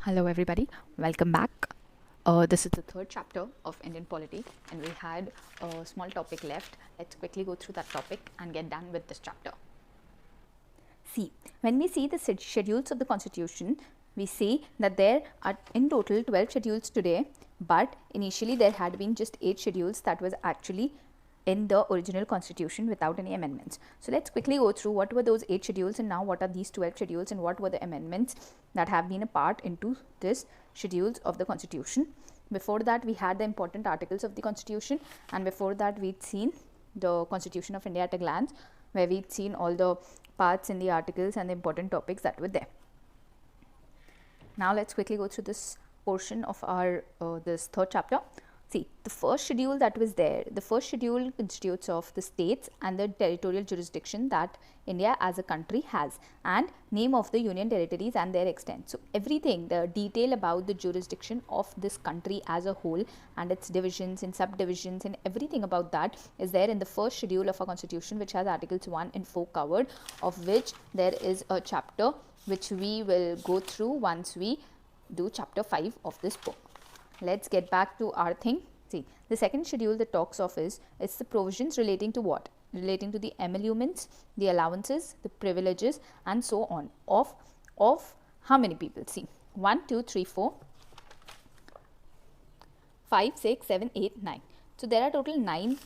Hello everybody, welcome back. This is the third chapter of Indian Polity and we had a small topic left. Let's quickly go through that topic and get done with this chapter. See, when we see the schedules of the constitution, we see that there are in total 12 schedules today, but initially there had been just 8 schedules that was actually in the original constitution without any amendments. So let's quickly go through what were those 8 schedules and now what are these 12 schedules and what were the amendments that have been a part into this schedules of the constitution. Before that we had the important articles of the constitution, and before that we'd seen the Constitution of India at a glance, where we'd seen all the parts in the articles and the important topics that were there. Now let's quickly go through this portion of our this third chapter. See, the first schedule that was there, the first schedule constitutes of the states and the territorial jurisdiction that India as a country has, and name of the union territories and their extent. So everything, the detail about the jurisdiction of this country as a whole and its divisions and subdivisions and everything about that is there in the first schedule of our constitution, which has articles 1 and 4 covered, of which there is a chapter which we will go through once we do chapter 5 of this book. Let's get back to our thing. See, the second schedule that talks of is the provisions relating to what? Relating to the emoluments, the allowances, the privileges and so on of how many people? See, 1, 2, 3, 4, 5, 6, 7, 8, 9. So there are total 9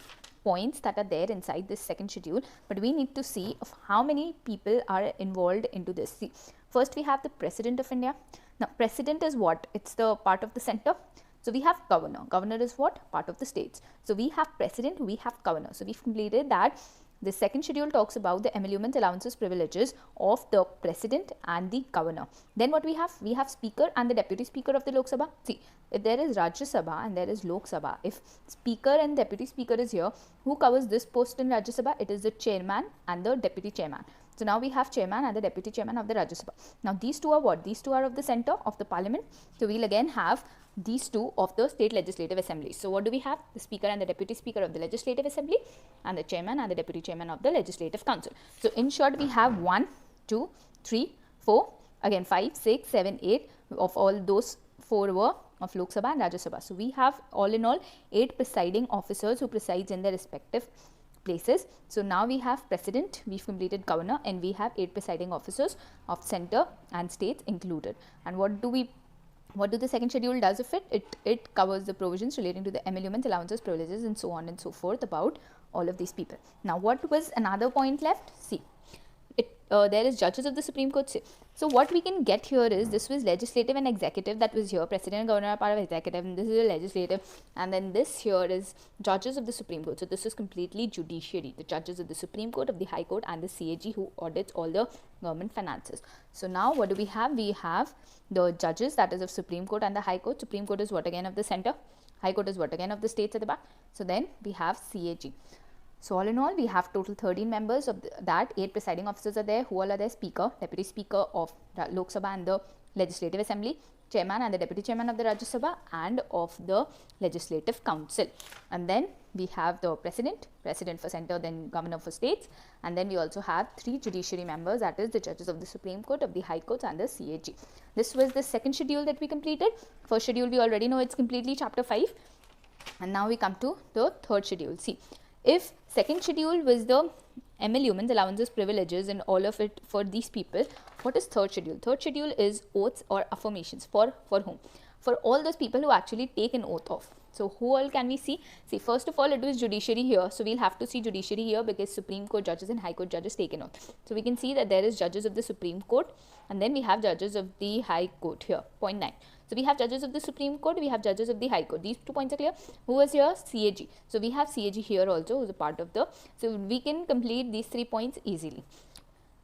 points that are there inside this second schedule, but we need to see of how many people are involved into this. See, first we have the President of India. Now, President is what? It's the part of the center. So we have governor. Governor is what? Part of the states. So we have president, we have governor. So we've completed that. The second schedule talks about the emoluments, allowances, privileges of the president and the governor. Then what we have? We have speaker and the deputy speaker of the Lok Sabha. See, if there is Rajya Sabha and there is Lok Sabha, if speaker and deputy speaker is here, who covers this post in Rajya Sabha? It is the chairman and the deputy chairman. So now we have chairman and the deputy chairman of the Rajya Sabha. Now these two are what? These two are of the center of the parliament. So we'll again have these two of the state legislative assembly. So what do we have? The speaker and the deputy speaker of the legislative assembly and the chairman and the deputy chairman of the legislative council. So in short, we have 1, 2, 3, 4, again 5, 6, 7, 8 of all those 4 were of Lok Sabha and Rajya Sabha. So we have all in all 8 presiding officers who presides in their respective places. So now we have president, we've completed governor, and we have 8 presiding officers of center and states included. And what do the second schedule does of it? It covers the provisions relating to the emoluments, allowances, privileges and so on and so forth about all of these people. Now what was another point left? See, there is judges of the Supreme Court. So what we can get here is, this was legislative and executive that was here. President and governor are part of executive, and this is a legislative, and then this here is judges of the Supreme Court. So this is completely judiciary, the judges of the Supreme Court, of the High Court and the CAG who audits all the government finances. So now what do we have? We have the judges, that is of Supreme Court and the High Court. Supreme Court is what again? Of the center. High Court is what again? Of the states at the back. So then we have CAG. So all in all, we have total 13 members of that. 8 presiding officers are there. Who all are there? Speaker, deputy speaker of Lok Sabha and the legislative assembly, chairman and the deputy chairman of the Rajya Sabha and of the legislative council. And then we have the president for center, then governor for states, and then we also have 3 judiciary members, that is the judges of the Supreme Court, of the High Courts and the CAG. This was the second schedule that we completed. First schedule we already know, it's completely chapter 5, and now we come to the third schedule. See, if second schedule was the emoluments, allowances, privileges and all of it for these people, what is third schedule? Third schedule is oaths or affirmations. For whom? For all those people who actually take an oath of. So who all can we see? See, first of all, it was judiciary here. So we'll have to see judiciary here because Supreme Court judges and High Court judges take an oath. So we can see that there is judges of the Supreme Court and then we have judges of the High Court here. Point 9. So we have judges of the Supreme Court, we have judges of the High Court. These 2 points are clear. Who was here? CAG. So we have CAG here also, who's a part of the. So we can complete these 3 points easily.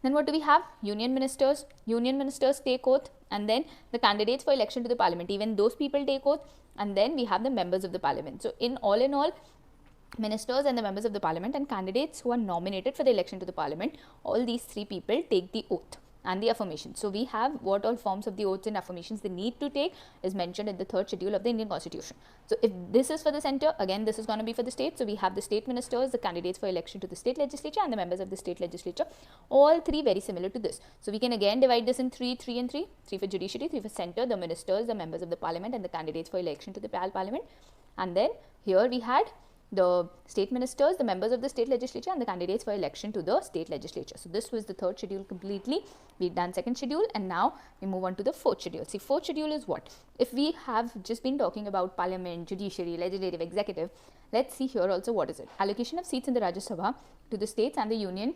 Then what do we have? Union ministers. Union ministers take oath, and then the candidates for election to the parliament, even those people take oath, and then we have the members of the parliament. So in all, ministers and the members of the parliament and candidates who are nominated for the election to the parliament, all these 3 people take the oath. and the affirmation. So we have what all forms of the oaths and affirmations they need to take is mentioned in the 3rd schedule of the Indian Constitution. So if this is for the center, again this is going to be for the state. So we have the state ministers, the candidates for election to the state legislature, and the members of the state legislature, all three very similar to this. So we can again divide this in 3, 3 and 3. 3 for judiciary, 3 for center, the ministers, the members of the parliament, and the candidates for election to the parliament. And then here we had the state ministers, the members of the state legislature, and the candidates for election to the state legislature. So this was the 3rd schedule completely. We've done 2nd schedule, and now we move on to the 4th schedule. See, 4th schedule is what? If we have just been talking about parliament, judiciary, legislative, executive, let's see here also what is it. Allocation of seats in the Rajya Sabha to the states and the union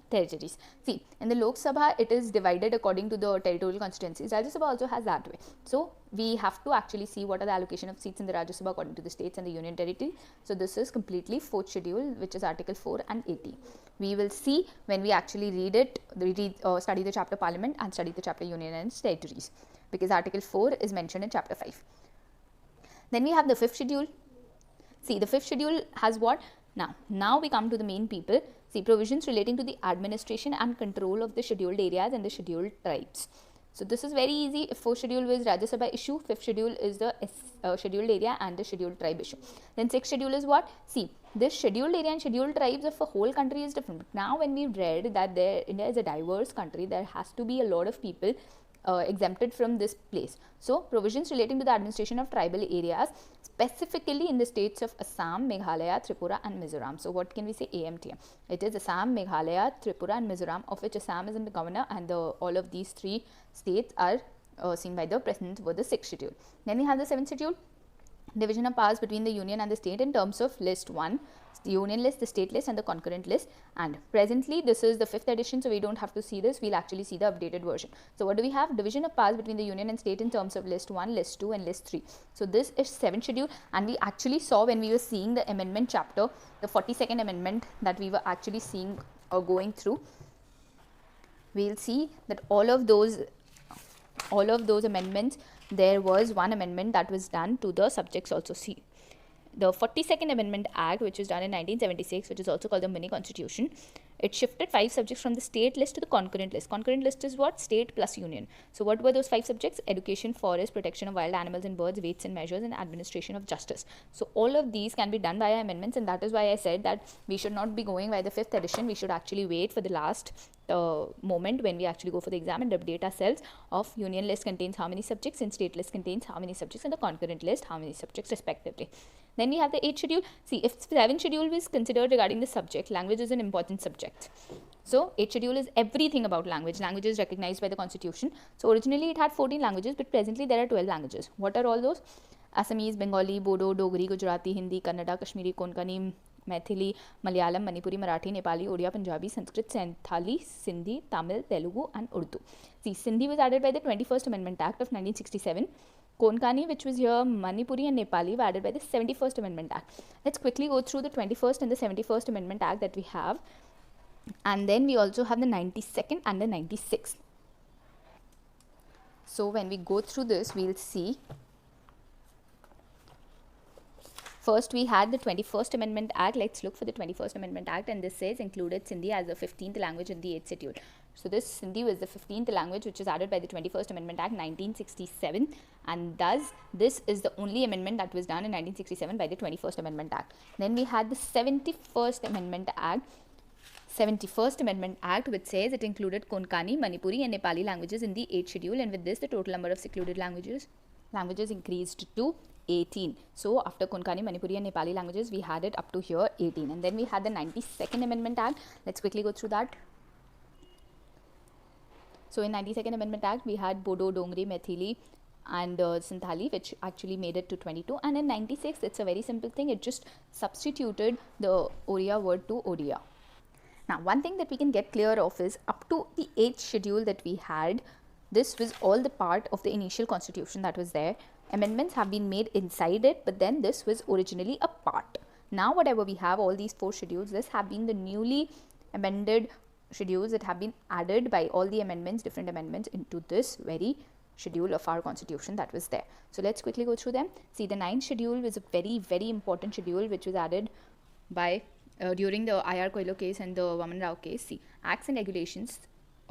territories. See, in the Lok Sabha, it is divided according to the territorial constituencies. Rajya Sabha also has that way. So we have to actually see what are the allocation of seats in the Rajya Sabha according to the states and the union territory. So this is completely 4th schedule, which is Article 4 and 80. We will see when we actually read it, study the chapter Parliament and study the chapter Union and Territories, because Article 4 is mentioned in chapter 5. Then we have the 5th schedule. See, the 5th schedule has what? Now we come to the main people. See, provisions relating to the administration and control of the scheduled areas and the scheduled tribes. So this is very easy. If 4th schedule was Rajya Sabha issue, 5th schedule is the scheduled area and the scheduled tribe issue. Then 6th schedule is what? See, this scheduled area and scheduled tribes of a whole country is different. Now when we read that India is a diverse country, there has to be a lot of people exempted from this place. So provisions relating to the administration of tribal areas, specifically in the states of Assam, Meghalaya, Tripura and Mizoram. So what can we say? AMTM. It is Assam, Meghalaya, Tripura and Mizoram, of which Assam is in the governor, and all of these 3 states are seen by the president for the 6th schedule. Then we have the 7th schedule. Division of powers between the union and the state in terms of list 1, the union list, the state list and the concurrent list. And presently this is the 5th edition, so we don't have to see this, we'll actually see the updated version. So what do we have? Division of powers between the union and state in terms of list 1, list 2 and list 3. So this is 7th schedule, and we actually saw when we were seeing the amendment chapter, the 42nd amendment that we were actually seeing or going through, we'll see that all of those amendments, there was one amendment that was done to the subjects also. See, the 42nd Amendment Act, which was done in 1976, which is also called the mini constitution, it shifted 5 subjects from the state list to the concurrent list. Concurrent list is what? State plus union. So what were those 5 subjects? Education, forest, protection of wild animals and birds, weights and measures, and administration of justice. So all of these can be done via amendments, and that is why I said that we should not be going by the 5th edition. We should actually wait for the last moment when we actually go for the exam and update ourselves of union list contains how many subjects and state list contains how many subjects and the concurrent list how many subjects respectively. Then we have the 8th schedule. See, if 7th schedule is considered regarding the subject, language is an important subject. So 8th schedule is everything about language. Language is recognized by the constitution. So originally it had 14 languages, but presently there are 12 languages. What are all those? Assamese, Bengali, Bodo, Dogri, Gujarati, Hindi, Kannada, Kashmiri, Konkani, Maithili, Malayalam, Manipuri, Marathi, Nepali, Odia, Punjabi, Sanskrit, Santhali, Sindhi, Tamil, Telugu and Urdu. See, Sindhi was added by the 21st Amendment Act of 1967. Konkani, which was here, Manipuri and Nepali were added by the 71st Amendment Act. Let's quickly go through the 21st and the 71st Amendment Act that we have. And then we also have the 92nd and the 96th. So when we go through this, we'll see. First, we had the 21st Amendment Act. Let's look for the 21st Amendment Act, and this says included Sindhi as the 15th language in the 8th schedule. So this Sindhi was the 15th language which is added by the 21st Amendment Act 1967, and thus this is the only amendment that was done in 1967 by the 21st Amendment Act. Then we had the 71st Amendment Act. 71st Amendment Act, which says it included Konkani, Manipuri and Nepali languages in the 8th schedule, and with this the total number of secluded languages increased to 18. So after Konkani, Manipuri and Nepali languages, we had it up to here 18. And then we had the 92nd Amendment Act. Let's quickly go through that. So in 92nd Amendment Act, we had Bodo, Dongri, Maithili and Santhali, which actually made it to 22. And in 96, it's a very simple thing. It just substituted the Oriya word to Odia. Now, one thing that we can get clear of is up to the 8th schedule that we had, this was all the part of the initial constitution that was there. Amendments have been made inside it, but then this was originally a part. Now, whatever we have, all these 4 schedules, this have been the newly amended schedules that have been added by all the amendments, different amendments into this very schedule of our constitution that was there. So let's quickly go through them. See, the 9th schedule was a very, very important schedule which was added by during the IR Coelho case and the Vaman Rao case. See, acts and regulations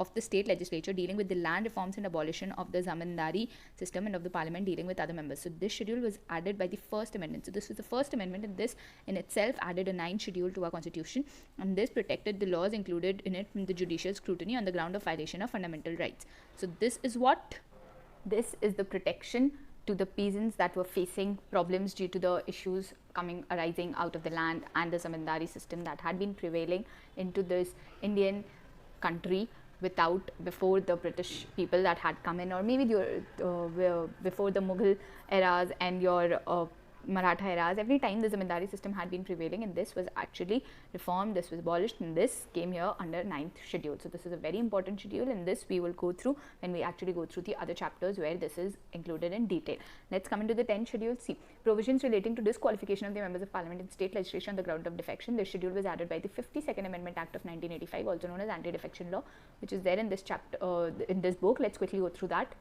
of the state legislature dealing with the land reforms and abolition of the zamindari system, and of the parliament dealing with other members. So this schedule was added by the first amendment. So this was the first amendment, and this in itself added a 9th schedule to our constitution, and this protected the laws included in it from the judicial scrutiny on the ground of violation of fundamental rights. So this is the protection to the peasants that were facing problems due to the issues arising out of the land and the zamindari system that had been prevailing into this Indian country before the British people that had come in, or maybe before the Mughal eras and your Maratha eras. Every time the zamindari system had been prevailing, and this was actually reformed, this was abolished, and this came here under 9th schedule. So this is a very important schedule, and this we will go through when we actually go through the other chapters where this is included in detail. Let's come into the 10th schedule. See, provisions relating to disqualification of the members of parliament in state legislation on the ground of defection. This schedule was added by the 52nd Amendment Act of 1985, also known as Anti-Defection Law, which is there in this chapter, in this book. Let's quickly go through that.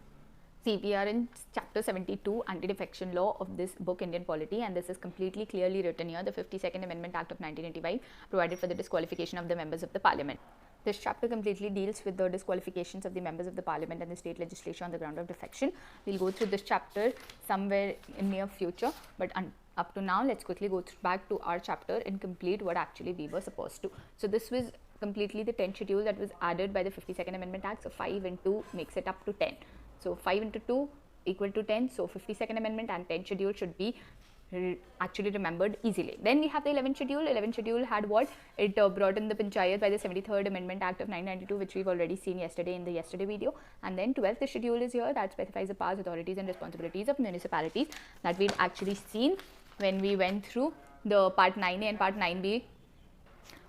See, we are in chapter 72, Anti-Defection Law of this book, Indian Polity, and this is completely clearly written here. The 52nd Amendment Act of 1985 provided for the disqualification of the members of the parliament. This chapter completely deals with the disqualifications of the members of the parliament and the state legislature on the ground of defection. We'll go through this chapter somewhere in near future, but up to now, let's quickly go back to our chapter and complete what actually we were supposed to. So this was completely the 10th schedule that was added by the 52nd Amendment Act. So 5 and 2 makes it up to 10. So 5 into 2 equal to 10. So 52nd Amendment and 10th schedule should be actually remembered easily. Then we have the 11th schedule. 11th schedule had what? It brought in the panchayat by the 73rd Amendment Act of 1992, which we've already seen yesterday in the yesterday video. And then 12th schedule is here, that specifies the powers, authorities and responsibilities of municipalities, that we'd actually seen when we went through the part 9A and part 9B.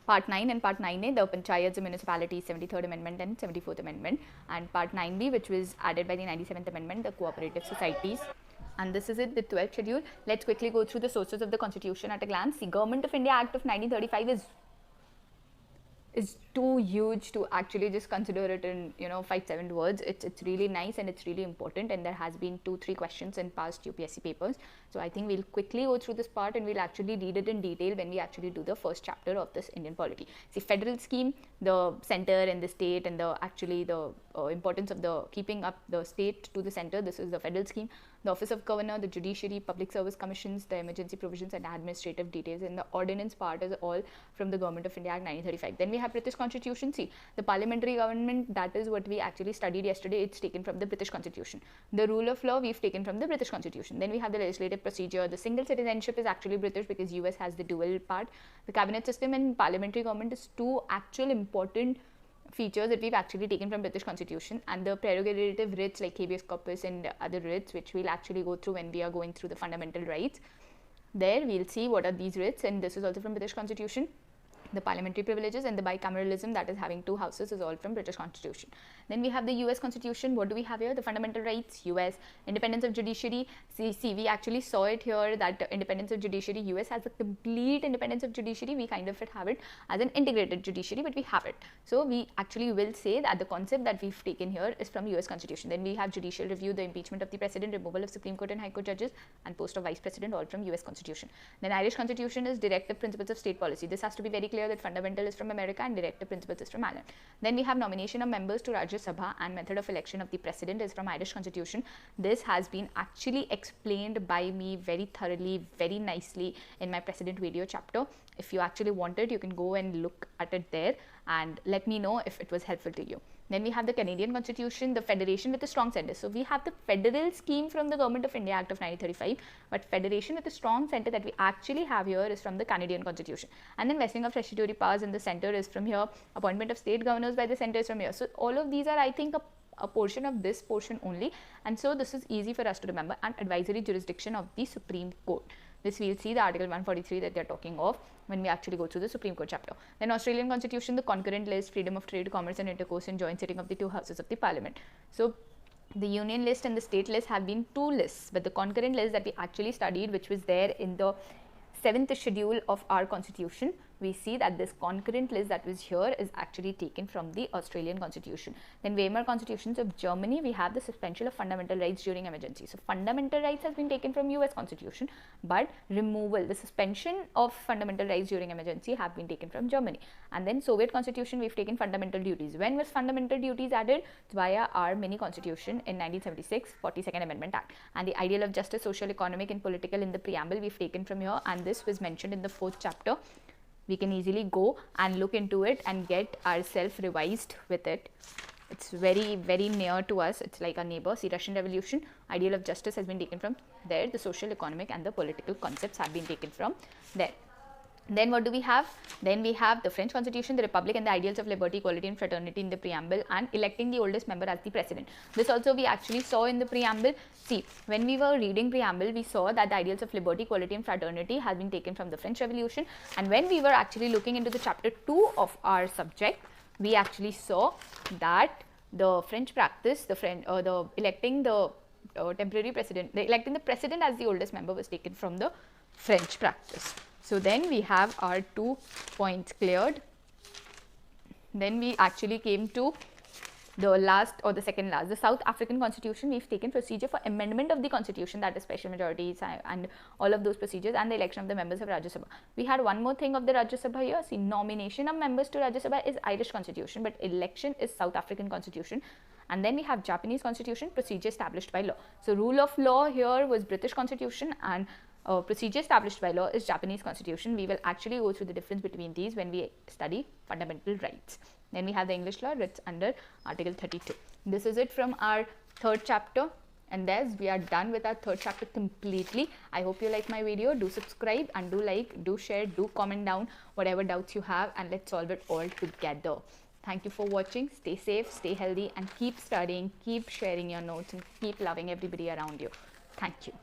Part 9 and Part 9A, the Panchayats, the municipalities, 73rd Amendment and 74th Amendment, and Part 9B, which was added by the 97th Amendment, the cooperative societies. And this is it, the 12th schedule. Let's quickly go through the sources of the constitution at a glance. The Government of India Act of 1935 is too huge to actually just consider it in 5-7 words. It's really nice and it's really important, and there has been 2-3 questions in past UPSC papers. So I think we'll quickly go through this part and we'll actually read it in detail when we actually do the first chapter of this Indian polity. See, federal scheme, the center and the state, and the importance of the keeping up the state to the center. This is the federal scheme. The office of governor, the judiciary, public service commissions, the emergency provisions and administrative details, and the ordinance part is all from the Government of India Act 1935. Then we have British Constitution. See, the parliamentary government, that is what we actually studied yesterday. It's taken from the British Constitution. The rule of law we've taken from the British Constitution. Then we have the legislative procedure. The single citizenship is actually British because US has the dual part. The cabinet system and parliamentary government is two actual important features that we've actually taken from British Constitution, and the prerogative writs like habeas corpus and other writs, which we'll actually go through when we are going through the fundamental rights. There we'll see what are these writs, and this is also from British Constitution. The parliamentary privileges and the bicameralism, that is having 2 houses, is all from British Constitution. Then we have the US Constitution. What do we have here? The fundamental rights, US. Independence of judiciary. See, we actually saw it here that independence of judiciary, US has a complete independence of judiciary. We kind of have it as an integrated judiciary, but we have it. So we actually will say that the concept that we've taken here is from US Constitution. Then we have judicial review, the impeachment of the president, removal of Supreme Court and High Court judges, and post of vice president, all from US Constitution. Then Irish Constitution is directive principles of state policy. This has to be very clear that fundamental is from America and directive principles is from Ireland. Then we have nomination of members to Rajya Sabha and method of election of the president is from Irish Constitution. This has been actually explained by me very thoroughly, very nicely in my precedent video chapter. If you actually want it, you can go and look at it there and let me know if it was helpful to you. Then we have the Canadian Constitution, the federation with a strong center. So we have the federal scheme from the Government of India Act of 1935, but federation with a strong center that we actually have here is from the Canadian Constitution. And then vesting of statutory powers in the center is from here, appointment of state governors by the center is from here. So all of these are, I think, a portion of this portion only, and so this is easy for us to remember. And advisory jurisdiction of the Supreme Court. This we'll see the Article 143 that they're talking of when we actually go through the Supreme Court chapter. Then Australian Constitution, the concurrent list, freedom of trade, commerce and intercourse, and joint sitting of the 2 houses of the Parliament. So the union list and the state list have been 2 lists, but the concurrent list that we actually studied, which was there in the 7th schedule of our constitution, we see that this concurrent list that was here is actually taken from the Australian Constitution. Then Weimar Constitutions of Germany, we have the suspension of fundamental rights during emergency. So fundamental rights has been taken from US Constitution, but removal, the suspension of fundamental rights during emergency have been taken from Germany. And then Soviet Constitution, we've taken fundamental duties. When was fundamental duties added? It's via our mini constitution in 1976, 42nd Amendment Act. And the ideal of justice, social, economic and political in the preamble we've taken from here, and this was mentioned in the 4th chapter. We can easily go and look into it and get ourselves revised with it. It's very, very near to us. It's like a neighbor. See, Russian Revolution, ideal of justice has been taken from there. The social, economic and the political concepts have been taken from there. Then what do we have? Then we have the French Constitution, the Republic and the ideals of liberty, equality and fraternity in the preamble, and electing the oldest member as the president. This also we actually saw in the preamble. See, when we were reading preamble, we saw that the ideals of liberty, equality and fraternity has been taken from the French Revolution. And when we were actually looking into the chapter 2 of our subject, we actually saw that the French practice, the electing the temporary president, electing the president as the oldest member was taken from the French practice. So then we have our 2 points cleared. Then we actually came to the last or the second last, the South African Constitution. We've taken procedure for amendment of the Constitution, that is special majorities and all of those procedures, and the election of the members of Rajya Sabha. We had one more thing of the Rajya Sabha here. See, nomination of members to Rajya Sabha is Irish Constitution, but election is South African Constitution. And then we have Japanese Constitution, procedure established by law. So rule of law here was British Constitution, and procedure established by law is Japanese Constitution. We will actually go through the difference between these when we study fundamental rights. Then we have the English law, it's under Article 32. This is it from our 3rd chapter, and thus we are done with our 3rd chapter completely. I hope you like my video. Do subscribe and do like, do share, do comment down whatever doubts you have, and let's solve it all together. Thank you for watching. Stay safe, stay healthy, and keep studying, keep sharing your notes, and keep loving everybody around you. Thank you.